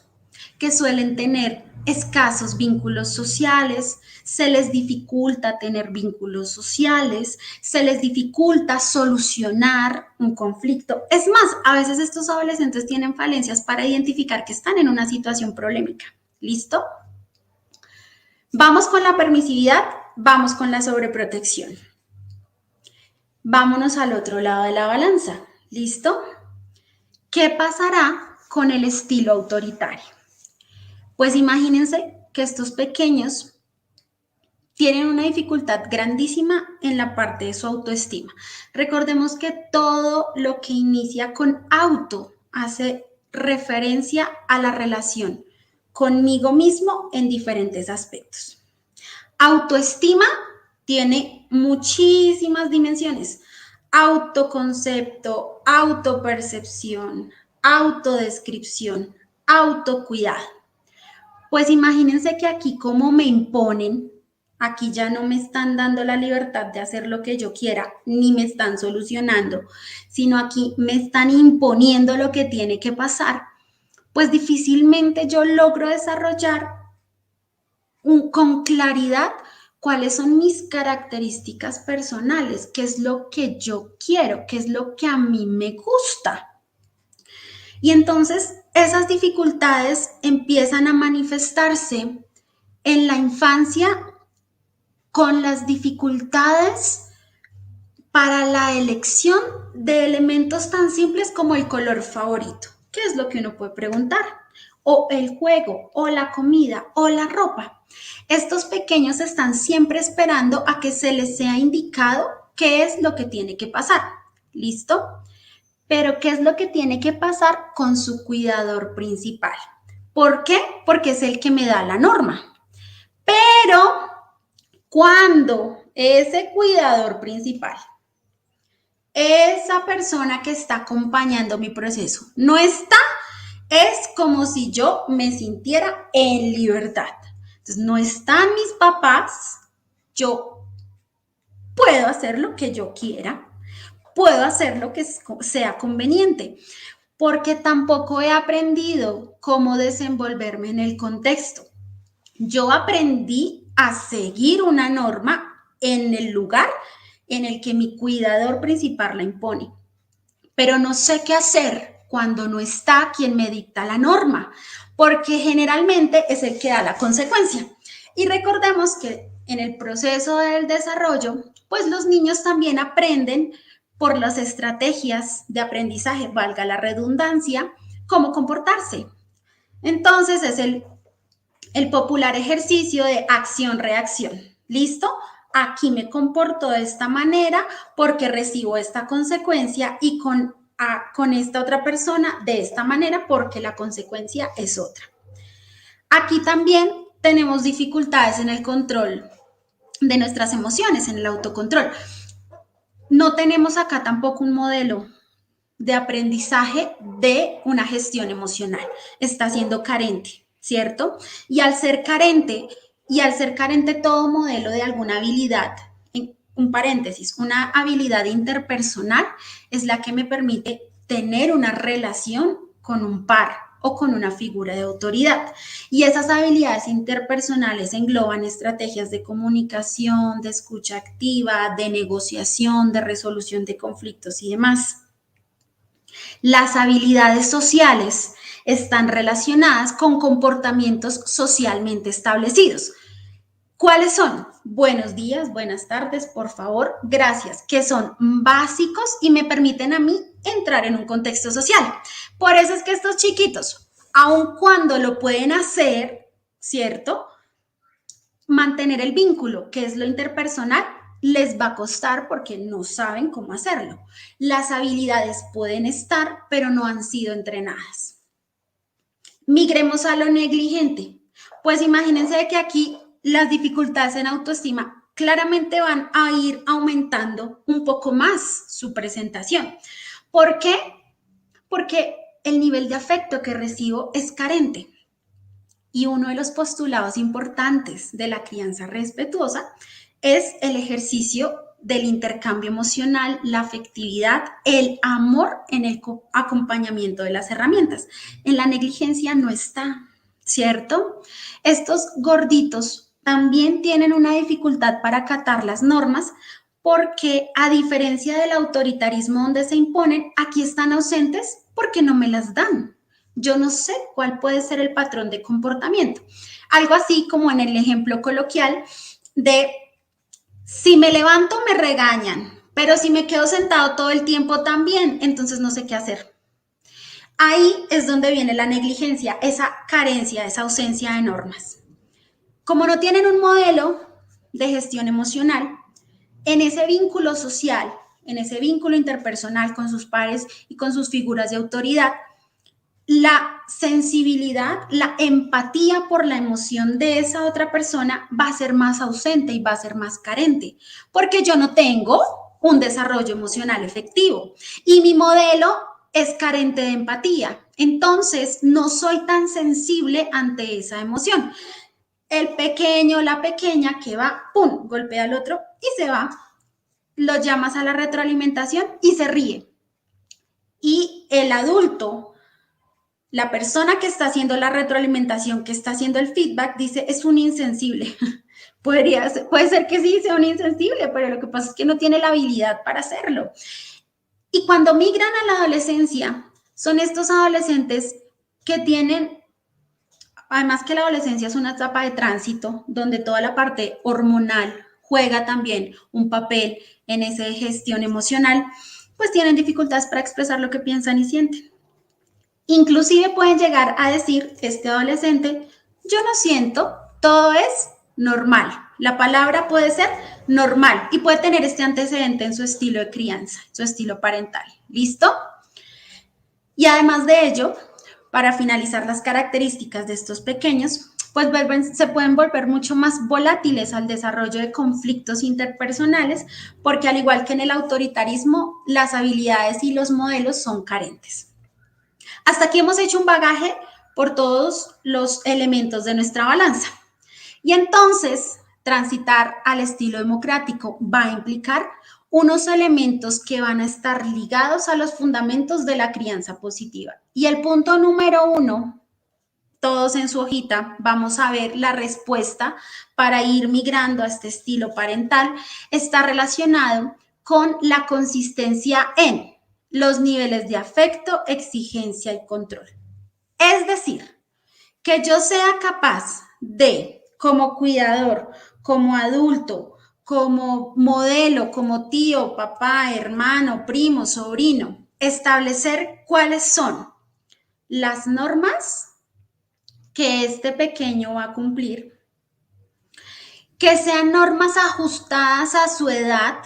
que suelen tener escasos vínculos sociales, se les dificulta tener vínculos sociales, se les dificulta solucionar un conflicto. Es más, a veces estos adolescentes tienen falencias para identificar que están en una situación problemática. ¿Listo? Vamos con la permisividad, vamos con la sobreprotección. Vámonos al otro lado de la balanza. ¿Listo? ¿Qué pasará con el estilo autoritario? Pues imagínense que estos pequeños tienen una dificultad grandísima en la parte de su autoestima. Recordemos que todo lo que inicia con auto hace referencia a la relación conmigo mismo en diferentes aspectos. Autoestima tiene muchísimas dimensiones. Autoconcepto, autopercepción, autodescripción, autocuidado. Pues imagínense que aquí como me imponen, aquí ya no me están dando la libertad de hacer lo que yo quiera, ni me están solucionando, sino aquí me están imponiendo lo que tiene que pasar, pues difícilmente yo logro desarrollar con claridad cuáles son mis características personales, qué es lo que yo quiero, qué es lo que a mí me gusta. Y entonces esas dificultades empiezan a manifestarse en la infancia con las dificultades para la elección de elementos tan simples como el color favorito. ¿Qué es lo que uno puede preguntar? O el juego, o la comida, o la ropa. Estos pequeños están siempre esperando a que se les sea indicado qué es lo que tiene que pasar. ¿Listo? Pero ¿qué es lo que tiene que pasar con su cuidador principal? ¿Por qué? Porque es el que me da la norma. Pero cuando ese cuidador principal, esa persona que está acompañando mi proceso, no está, es como si yo me sintiera en libertad. Entonces, no están mis papás, yo puedo hacer lo que yo quiera. Puedo hacer lo que sea conveniente, porque tampoco he aprendido cómo desenvolverme en el contexto. Yo aprendí a seguir una norma en el lugar en el que mi cuidador principal la impone. pero no sé qué hacer cuando no está quien me dicta la norma, porque generalmente es el que da la consecuencia. Y recordemos que en el proceso del desarrollo, pues los niños también aprenden por las estrategias de aprendizaje, valga la redundancia, cómo comportarse. Entonces es el popular ejercicio de acción-reacción. ¿Listo? Aquí me comporto de esta manera porque recibo esta consecuencia y con esta otra persona de esta manera porque la consecuencia es otra. Aquí también tenemos dificultades en el control de nuestras emociones, en el autocontrol. No tenemos acá tampoco un modelo de aprendizaje de una gestión emocional. Está siendo carente, ¿cierto? Y al ser carente todo modelo de alguna habilidad, en un paréntesis, una habilidad interpersonal es la que me permite tener una relación con un par o con una figura de autoridad. Y esas habilidades interpersonales engloban estrategias de comunicación, de escucha activa, de negociación, de resolución de conflictos y demás. Las habilidades sociales están relacionadas con comportamientos socialmente establecidos. ¿Cuáles son? Buenos días, buenas tardes, por favor, gracias, que son básicos y me permiten a mí entrar en un contexto social. Por eso es que estos chiquitos, aun cuando lo pueden hacer, ¿cierto? Mantener el vínculo, que es lo interpersonal, les va a costar porque no saben cómo hacerlo. Las habilidades pueden estar, pero no han sido entrenadas. Migremos a lo negligente. Pues imagínense que aquí las dificultades en autoestima claramente van a ir aumentando un poco más su presentación. ¿Por qué? Porque el nivel de afecto que recibo es carente. Y uno de los postulados importantes de la crianza respetuosa es el ejercicio del intercambio emocional, la afectividad, el amor en el acompañamiento de las herramientas. En la negligencia no está, ¿cierto? Estos gorditos también tienen una dificultad para acatar las normas porque, a diferencia del autoritarismo donde se imponen, aquí están ausentes porque no me las dan. Yo no sé cuál puede ser el patrón de comportamiento. Algo así como en el ejemplo coloquial de si me levanto me regañan, pero si me quedo sentado todo el tiempo también, entonces no sé qué hacer. Ahí es donde viene la negligencia, esa carencia, esa ausencia de normas. Como no tienen un modelo de gestión emocional, en ese vínculo social, en ese vínculo interpersonal con sus pares y con sus figuras de autoridad, la sensibilidad, la empatía por la emoción de esa otra persona va a ser más ausente y va a ser más carente, porque yo no tengo un desarrollo emocional efectivo y mi modelo es carente de empatía. Entonces, no soy tan sensible ante esa emoción. El pequeño, la pequeña que va, pum, golpea al otro y se va. Lo llamas a la retroalimentación y se ríe. Y el adulto, la persona que está haciendo la retroalimentación, que está haciendo el feedback, dice, es un insensible. Puede ser que sí sea un insensible, pero lo que pasa es que no tiene la habilidad para hacerlo. Y cuando migran a la adolescencia, son estos adolescentes que tienen, además que la adolescencia es una etapa de tránsito, donde toda la parte hormonal juega también un papel en esa gestión emocional, pues tienen dificultades para expresar lo que piensan y sienten. Inclusive pueden llegar a decir, este adolescente, yo no siento, todo es normal. La palabra puede ser normal y puede tener este antecedente en su estilo de crianza, su estilo parental. ¿Listo? Y además de ello, para finalizar las características de estos pequeños, pues se pueden volver mucho más volátiles al desarrollo de conflictos interpersonales, porque al igual que en el autoritarismo, las habilidades y los modelos son carentes. Hasta aquí hemos hecho un bagaje por todos los elementos de nuestra balanza. Y entonces, transitar al estilo democrático va a implicar unos elementos que van a estar ligados a los fundamentos de la crianza positiva. Y el punto número 1, todos en su hojita, vamos a ver la respuesta para ir migrando a este estilo parental, está relacionado con la consistencia en los niveles de afecto, exigencia y control. Es decir, que yo sea capaz de, como cuidador, como adulto, como modelo, como tío, papá, hermano, primo, sobrino, establecer cuáles son las normas que este pequeño va a cumplir, que sean normas ajustadas a su edad,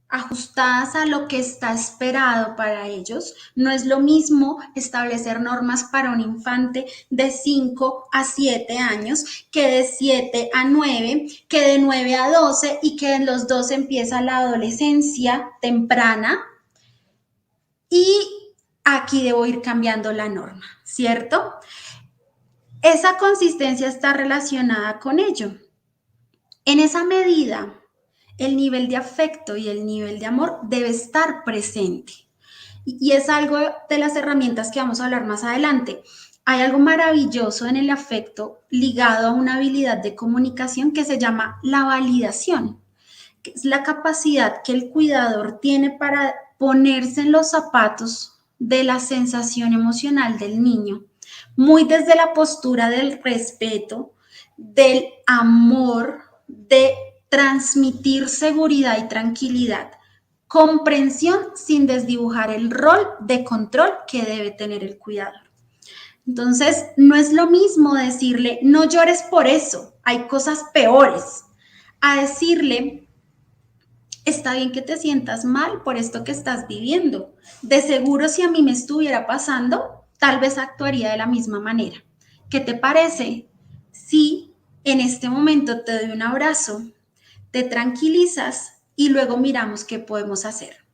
ajustadas a lo que está esperado para ellos. No es lo mismo establecer normas para un infante de 5 a 7 años que de 7 a 9, que de 9 a 12 y que en los 12 empieza la adolescencia temprana. Y aquí debo ir cambiando la norma, ¿cierto? Esa consistencia está relacionada con ello. En esa medida, el nivel de afecto y el nivel de amor debe estar presente. Y es algo de las herramientas que vamos a hablar más adelante. Hay algo maravilloso en el afecto ligado a una habilidad de comunicación que se llama la validación, que es la capacidad que el cuidador tiene para ponerse en los zapatos de la sensación emocional del niño, muy desde la postura del respeto, del amor, de transmitir seguridad y tranquilidad, comprensión sin desdibujar el rol de control que debe tener el cuidador. Entonces, no es lo mismo decirle, no llores por eso, hay cosas peores, a decirle, está bien que te sientas mal por esto que estás viviendo. De seguro, si a mí me estuviera pasando, tal vez actuaría de la misma manera. ¿Qué te parece si en este momento te doy un abrazo, te tranquilizas y luego miramos qué podemos hacer?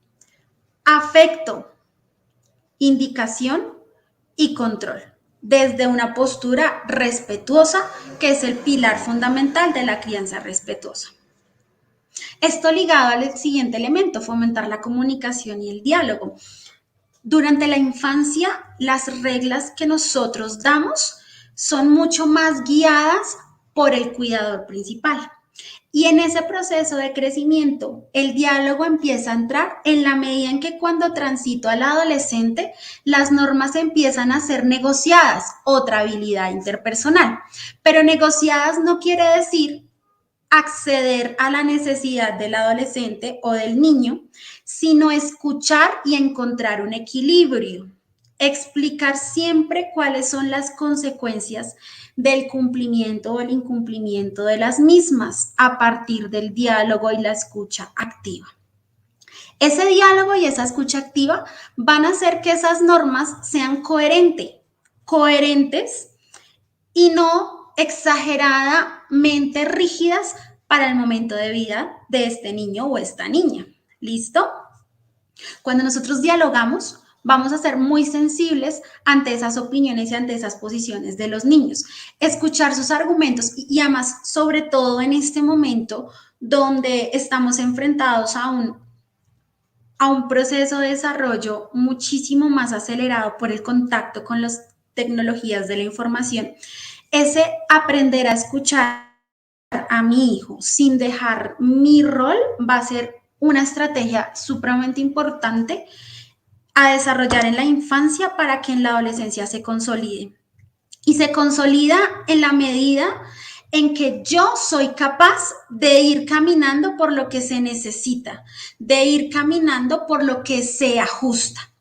Afecto, indicación y control, desde una postura respetuosa, que es el pilar fundamental de la crianza respetuosa. Esto ligado al siguiente elemento, fomentar la comunicación y el diálogo. Durante la infancia, las reglas que nosotros damos son mucho más guiadas por el cuidador principal. Y en ese proceso de crecimiento, el diálogo empieza a entrar en la medida en que cuando transito al adolescente, las normas empiezan a ser negociadas, otra habilidad interpersonal. Pero negociadas no quiere decir acceder a la necesidad del adolescente o del niño, sino escuchar y encontrar un equilibrio. Explicar siempre cuáles son las consecuencias del cumplimiento o el incumplimiento de las mismas a partir del diálogo y la escucha activa. Ese diálogo y esa escucha activa van a hacer que esas normas sean coherentes y no exageradamente rígidas para el momento de vida de este niño o esta niña. ¿Listo? Cuando nosotros dialogamos, vamos a ser muy sensibles ante esas opiniones y ante esas posiciones de los niños. Escuchar sus argumentos y además, sobre todo en este momento donde estamos enfrentados a un proceso de desarrollo muchísimo más acelerado por el contacto con las tecnologías de la información, ese aprender a escuchar a mi hijo sin dejar mi rol va a ser una estrategia supremamente importante a desarrollar en la infancia para que en la adolescencia se consolide. Y se consolida en la medida en que yo soy capaz de ir caminando por lo que se necesita, de ir caminando por lo que se ajusta.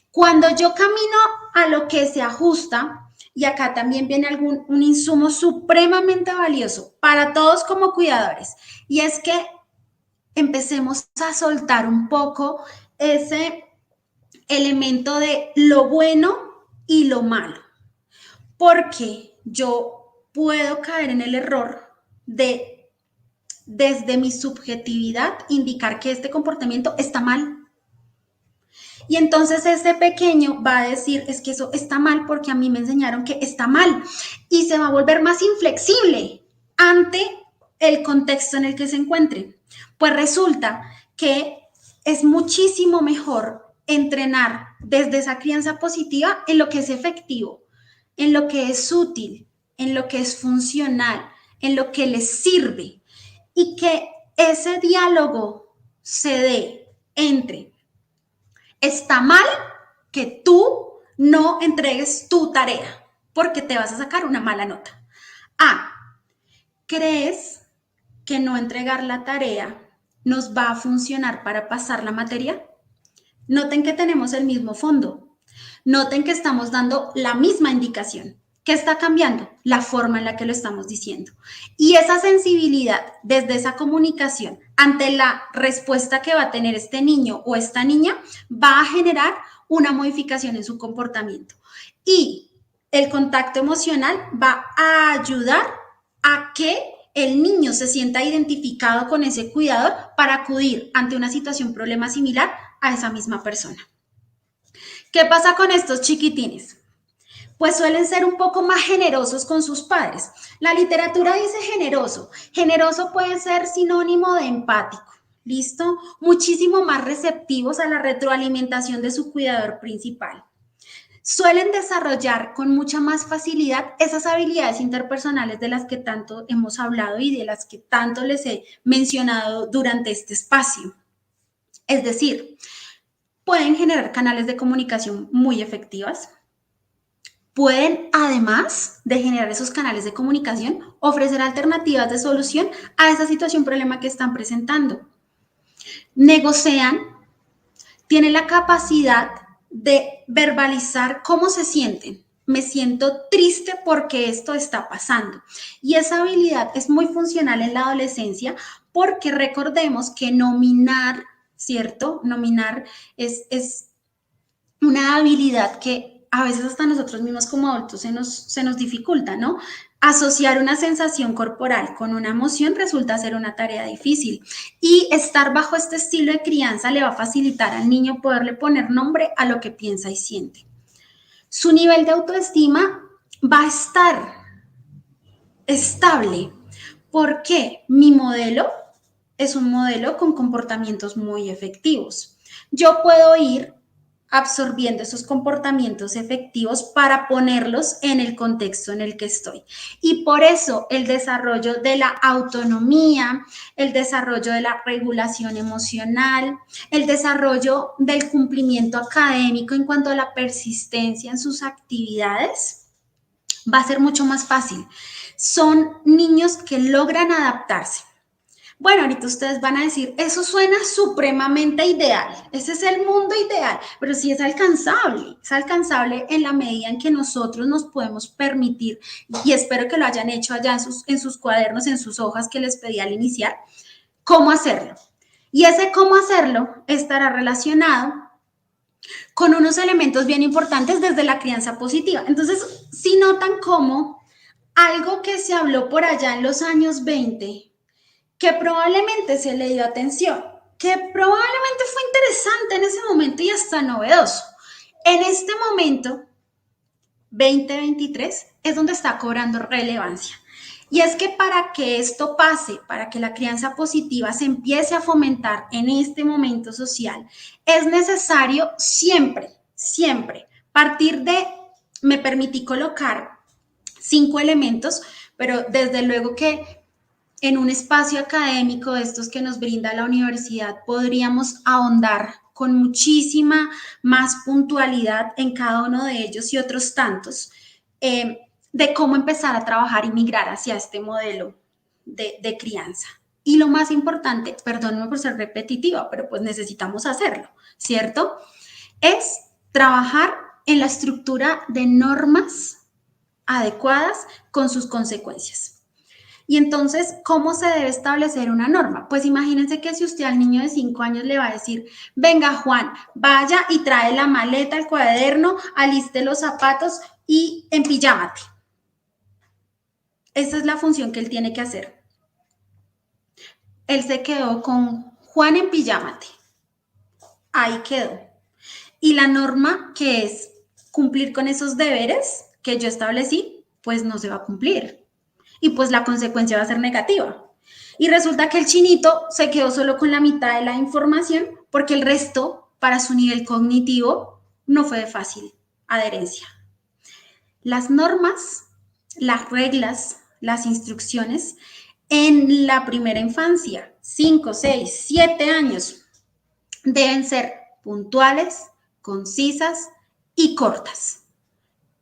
Cuando yo camino a lo que se ajusta, y acá también viene un insumo supremamente valioso para todos como cuidadores, y es que empecemos a soltar un poco ese elemento de lo bueno y lo malo, porque yo puedo caer en el error de, desde mi subjetividad, indicar que este comportamiento está mal. Y entonces ese pequeño va a decir, es que eso está mal porque a mí me enseñaron que está mal. Y se va a volver más inflexible ante el contexto en el que se encuentre. Pues resulta que es muchísimo mejor entrenar desde esa crianza positiva en lo que es efectivo, en lo que es útil, en lo que es funcional, en lo que les sirve. Y que ese diálogo se dé entre Está mal que tú no entregues tu tarea porque te vas a sacar una mala nota. A, ¿crees que no entregar la tarea nos va a funcionar para pasar la materia? Noten que tenemos el mismo fondo. Noten que estamos dando la misma indicación. ¿Qué está cambiando? La forma en la que lo estamos diciendo. Y esa sensibilidad desde esa comunicación ante la respuesta que va a tener este niño o esta niña va a generar una modificación en su comportamiento. Y el contacto emocional va a ayudar a que el niño se sienta identificado con ese cuidador para acudir ante una situación, problema similar a esa misma persona. ¿Qué pasa con estos chiquitines? Pues suelen ser un poco más generosos con sus padres. La literatura dice generoso. Generoso puede ser sinónimo de empático. ¿Listo? Muchísimo más receptivos a la retroalimentación de su cuidador principal. Suelen desarrollar con mucha más facilidad esas habilidades interpersonales de las que tanto hemos hablado y de las que tanto les he mencionado durante este espacio. Es decir, pueden generar canales de comunicación muy efectivas. Pueden, además de generar esos canales de comunicación, ofrecer alternativas de solución a esa situación, problema que están presentando. Negocian, tienen la capacidad de verbalizar cómo se sienten. Me siento triste porque esto está pasando. Y esa habilidad es muy funcional en la adolescencia porque recordemos que nominar, ¿cierto? Nominar es una habilidad que a veces hasta nosotros mismos como adultos se nos dificulta, ¿no? Asociar una sensación corporal con una emoción resulta ser una tarea difícil y estar bajo este estilo de crianza le va a facilitar al niño poderle poner nombre a lo que piensa y siente. Su nivel de autoestima va a estar estable porque mi modelo es un modelo con comportamientos muy efectivos. Yo puedo ir absorbiendo esos comportamientos efectivos para ponerlos en el contexto en el que estoy. Y por eso el desarrollo de la autonomía, el desarrollo de la regulación emocional, el desarrollo del cumplimiento académico en cuanto a la persistencia en sus actividades, va a ser mucho más fácil. Son niños que logran adaptarse. Bueno, ahorita ustedes van a decir, eso suena supremamente ideal, ese es el mundo ideal, pero sí es alcanzable en la medida en que nosotros nos podemos permitir, y espero que lo hayan hecho allá en sus cuadernos, en sus hojas que les pedí al iniciar, cómo hacerlo. Y ese cómo hacerlo estará relacionado con unos elementos bien importantes desde la crianza positiva. Entonces, si notan cómo algo que se habló por allá en los años 20, que probablemente se le dio atención, que probablemente fue interesante en ese momento y hasta novedoso. En este momento, 2023, es donde está cobrando relevancia. Y es que para que esto pase, para que la crianza positiva se empiece a fomentar en este momento social, es necesario siempre partir de, me permití colocar 5 elementos, pero desde luego que en un espacio académico de estos que nos brinda la universidad podríamos ahondar con muchísima más puntualidad en cada uno de ellos y otros tantos, de cómo empezar a trabajar y migrar hacia este modelo de crianza. Y lo más importante, perdónenme por ser repetitiva, pero pues necesitamos hacerlo, ¿cierto? Es trabajar en la estructura de normas adecuadas con sus consecuencias. Y entonces, ¿cómo se debe establecer una norma? Pues imagínense que si usted al niño de 5 años le va a decir, venga Juan, vaya y trae la maleta, el cuaderno, aliste los zapatos y empillámate. Esa es la función que él tiene que hacer. Él se quedó con Juan empillámate. Ahí quedó. Y la norma que es cumplir con esos deberes que yo establecí, pues no se va a cumplir. Y pues la consecuencia va a ser negativa. Y resulta que el chinito se quedó solo con la mitad de la información porque el resto, para su nivel cognitivo, no fue de fácil adherencia. Las normas, las reglas, las instrucciones en la primera infancia, 5, 6, 7 años, deben ser puntuales, concisas y cortas.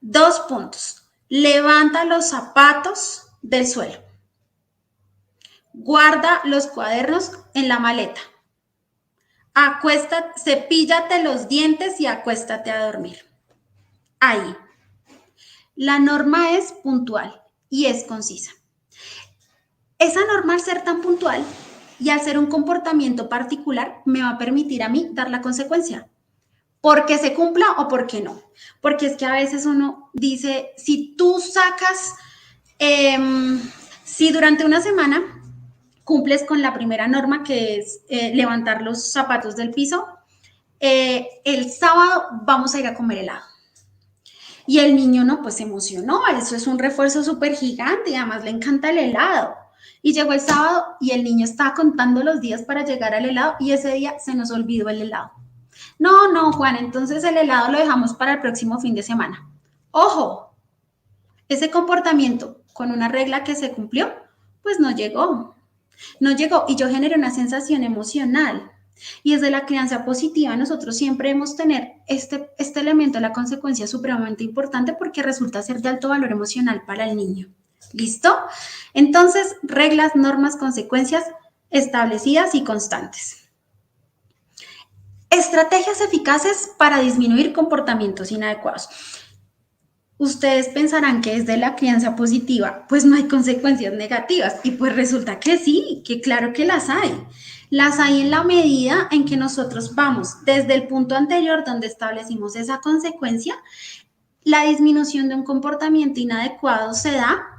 2 puntos. Levanta los zapatos del suelo. Guarda los cuadernos en la maleta. Acuéstate, cepíllate los dientes y acuéstate a dormir. Ahí. La norma es puntual y es concisa. Es anormal ser tan puntual y al ser un comportamiento particular me va a permitir a mí dar la consecuencia. Porque se cumpla o porque no. Porque es que a veces uno dice, si tú sacas, si durante una semana cumples con la primera norma que es levantar los zapatos del piso, el sábado vamos a ir a comer helado. Y el niño no, pues se emocionó, eso es un refuerzo súper gigante y además le encanta el helado. Y llegó el sábado y el niño estaba contando los días para llegar al helado y ese día se nos olvidó el helado. No, Juan, entonces el helado lo dejamos para el próximo fin de semana. ¡Ojo! Ese comportamiento con una regla que se cumplió, pues no llegó. No llegó y yo generé una sensación emocional. Y desde la crianza positiva nosotros siempre debemos tener este elemento de la consecuencia supremamente importante porque resulta ser de alto valor emocional para el niño. ¿Listo? Entonces, reglas, normas, consecuencias establecidas y constantes. Estrategias eficaces para disminuir comportamientos inadecuados. Ustedes pensarán que desde la crianza positiva, pues no hay consecuencias negativas. Y pues resulta que sí, que claro que las hay. Las hay en la medida en que nosotros vamos desde el punto anterior donde establecimos esa consecuencia. La disminución de un comportamiento inadecuado se da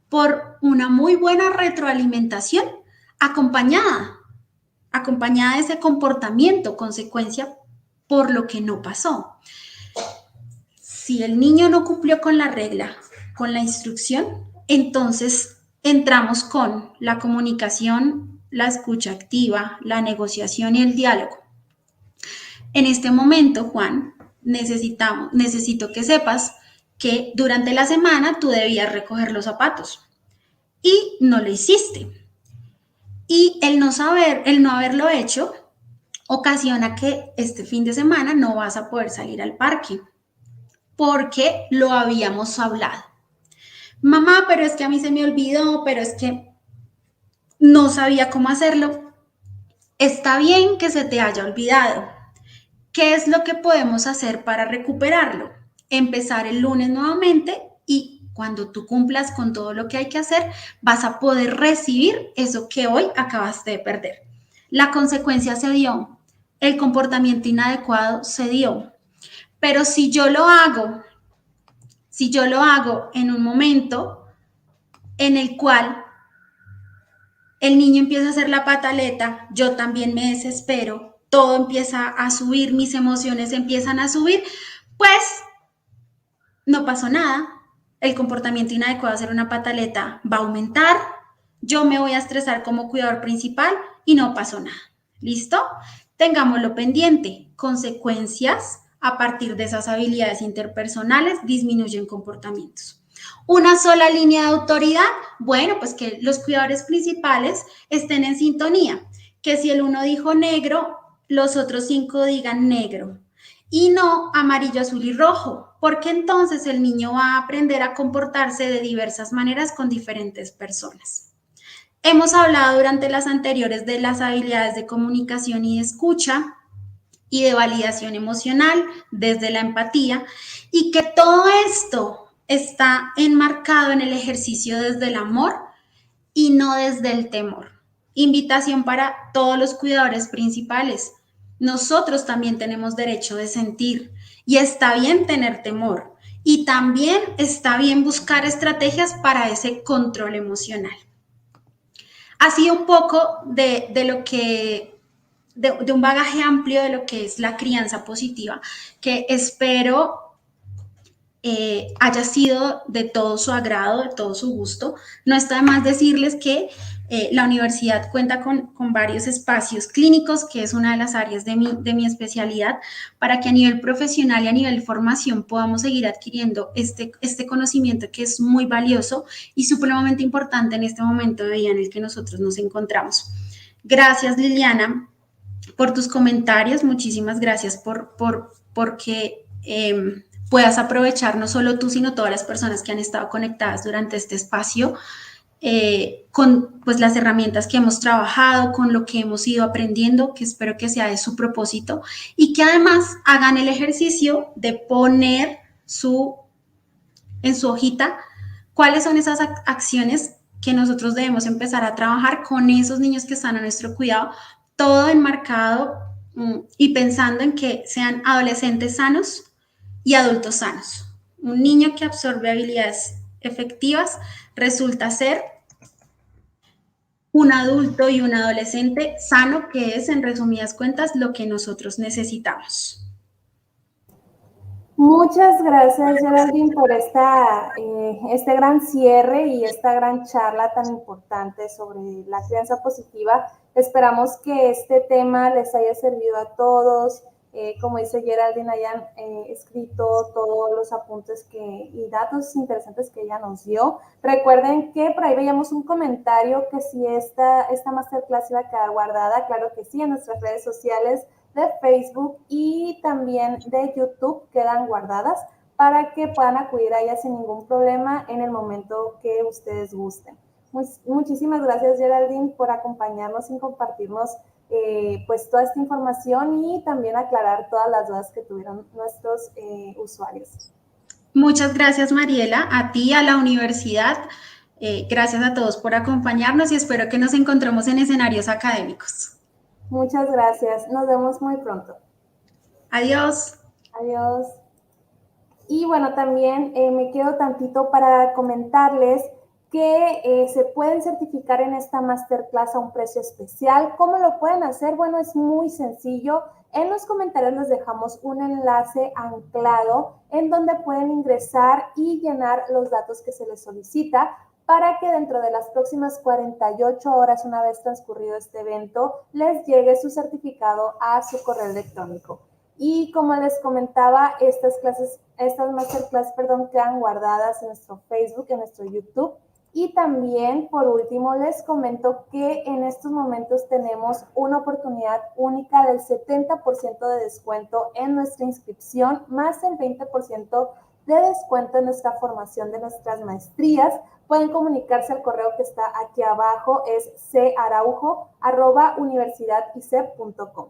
por una muy buena retroalimentación acompañada de ese comportamiento, consecuencia por lo que no pasó. Si el niño no cumplió con la regla, con la instrucción, entonces entramos con la comunicación, la escucha activa, la negociación y el diálogo. En este momento, Juan, necesito que sepas que durante la semana tú debías recoger los zapatos y no lo hiciste. Y el no haberlo hecho ocasiona que este fin de semana no vas a poder salir al parque porque lo habíamos hablado. Mamá, pero es que a mí se me olvidó, pero es que no sabía cómo hacerlo. Está bien que se te haya olvidado. ¿Qué es lo que podemos hacer para recuperarlo? Empezar el lunes nuevamente y cuando tú cumplas con todo lo que hay que hacer, vas a poder recibir eso que hoy acabaste de perder. La consecuencia se dio, el comportamiento inadecuado se dio, pero si yo lo hago en un momento en el cual el niño empieza a hacer la pataleta, yo también me desespero, todo empieza a subir, mis emociones empiezan a subir, pues no pasó nada. El comportamiento inadecuado de hacer una pataleta va a aumentar, yo me voy a estresar como cuidador principal y no pasó nada. ¿Listo? Tengámoslo pendiente. Consecuencias a partir de esas habilidades interpersonales disminuyen comportamientos. Una sola línea de autoridad, bueno, pues que los cuidadores principales estén en sintonía, que si el uno dijo negro, los otros 5 digan negro y no amarillo, azul y rojo, porque entonces el niño va a aprender a comportarse de diversas maneras con diferentes personas. Hemos hablado durante las anteriores de las habilidades de comunicación y de escucha y de validación emocional desde la empatía y que todo esto está enmarcado en el ejercicio desde el amor y no desde el temor. Invitación para todos los cuidadores principales. Nosotros también tenemos derecho de sentir y está bien tener temor y también está bien buscar estrategias para ese control emocional. Ha sido un poco de un bagaje amplio de lo que es la crianza positiva, que espero haya sido de todo su agrado, de todo su gusto. No está de más decirles que la universidad cuenta con varios espacios clínicos, que es una de las áreas de mi especialidad, para que a nivel profesional y a nivel formación podamos seguir adquiriendo este conocimiento que es muy valioso y supremamente importante en este momento de vida en el que nosotros nos encontramos. Gracias, Liliana. por tus comentarios, muchísimas gracias porque puedas aprovechar no solo tú, sino todas las personas que han estado conectadas durante este espacio con pues, las herramientas que hemos trabajado, con lo que hemos ido aprendiendo, que espero que sea de su propósito y que además hagan el ejercicio de poner en su hojita cuáles son esas acciones que nosotros debemos empezar a trabajar con esos niños que están a nuestro cuidado, todo enmarcado y pensando en que sean adolescentes sanos y adultos sanos. Un niño que absorbe habilidades efectivas resulta ser un adulto y un adolescente sano, que es, en resumidas cuentas, lo que nosotros necesitamos. Muchas gracias, Geraldine, por este gran cierre y esta gran charla tan importante sobre la crianza positiva. Esperamos que este tema les haya servido a todos. Como dice Geraldine, hayan escrito todos los apuntes y datos interesantes que ella nos dio. Recuerden que por ahí veíamos un comentario que si esta masterclass iba a quedar guardada. Claro que sí, en nuestras redes sociales de Facebook y también de YouTube quedan guardadas para que puedan acudir a ellas sin ningún problema en el momento que ustedes gusten. Muchísimas gracias, Geraldine, por acompañarnos y compartirnos pues toda esta información y también aclarar todas las dudas que tuvieron nuestros usuarios. Muchas gracias, Mariela, a ti, a la universidad. Gracias a todos por acompañarnos y espero que nos encontremos en escenarios académicos. Muchas gracias. Nos vemos muy pronto. Adiós. Adiós. Y bueno, también me quedo tantito para comentarles que se pueden certificar en esta masterclass a un precio especial. ¿Cómo lo pueden hacer? Bueno, es muy sencillo. En los comentarios les dejamos un enlace anclado en donde pueden ingresar y llenar los datos que se les solicita para que dentro de las próximas 48 horas, una vez transcurrido este evento, les llegue su certificado a su correo electrónico. Y como les comentaba, estas masterclass, quedan guardadas en nuestro Facebook, en nuestro YouTube. Y también, por último, les comento que en estos momentos tenemos una oportunidad única del 70% de descuento en nuestra inscripción, más el 20% de descuento en nuestra formación de nuestras maestrías. Pueden comunicarse al correo que está aquí abajo, es caraujo@universidadicep.com.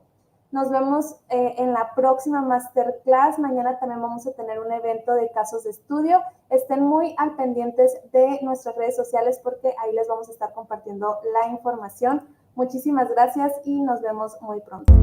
Nos vemos en la próxima masterclass. Mañana también vamos a tener un evento de casos de estudio. Estén muy al pendientes de nuestras redes sociales porque ahí les vamos a estar compartiendo la información. Muchísimas gracias y nos vemos muy pronto.